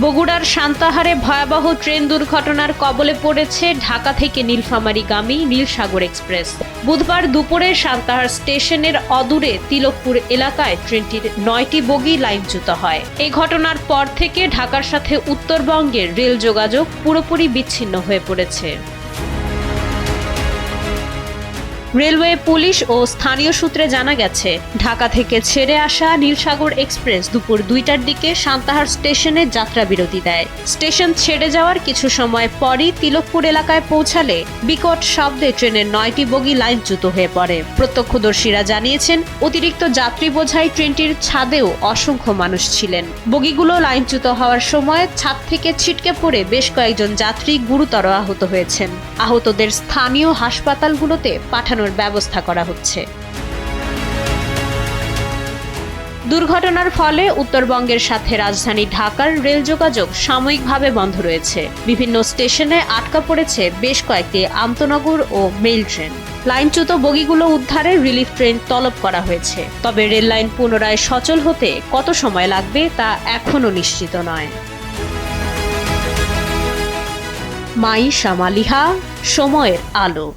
বগুড়ার সান্তাহারে ভয়াবহ ট্রেন দুর্ঘটনার কবলে পড়েছে ঢাকা থেকে নীলফামারীগামী নীলসাগর এক্সপ্রেস। বুধবার দুপুরে সান্তাহার স্টেশনের অদূরে তিলকপুর এলাকায় ট্রেনটির 9টি বগি লাইনচ্যুত হয়। এই ঘটনার পর থেকে ঢাকার সাথে উত্তরবঙ্গের রেল যোগাযোগ পুরোপুরি বিচ্ছিন্ন হয়ে পড়েছে। রেলওয়ে পুলিশ ও স্থানীয় সূত্রে জানা গেছে, ঢাকা থেকে ছেড়ে আসা নীলসাগর এক্সপ্রেস দুপুর 2টার দিকে সান্তাহার স্টেশনে যাত্রা বিরতি দেয়। স্টেশন ছেড়ে যাওয়ার কিছু সময় পরই তিলকপুর এলাকায় পৌঁছালে বিকট শব্দে ট্রেনের 9টি বগি লাইনচ্যুত হয়ে পড়ে। প্রত্যক্ষদর্শীরা জানিয়েছেন, অতিরিক্ত যাত্রী বোঝাই ট্রেনটির ছাদেও অসংখ্য মানুষ ছিলেন। বগিগুলো লাইনচ্যুত হওয়ার সময় ছাদ থেকে ছিটকে পড়ে বেশ কয়েকজন যাত্রী গুরুতর আহত হয়েছেন। আহতদের স্থানীয় হাসপাতালগুলোতে পাঠানোর ব্যবস্থা করা হচ্ছে। দুর্ঘটনার ফলে উত্তরবঙ্গের সাথে রাজধানী ঢাকার রেল যোগাযোগ সাময়িকভাবে বন্ধ রয়েছে। বিভিন্ন স্টেশনে আটকা পড়েছে বেশ কয়েকটি আন্তনগর ও মেইল ট্রেন। লাইনচ্যুত বগিগুলো উদ্ধারে রিলিফ ট্রেন তলব করা হয়েছে। তবে রেল লাইন পুনরায় সচল হতে কত সময় লাগবে তা এখনো নিশ্চিত নয়। মাই শামালিহা, সময়ের আলো।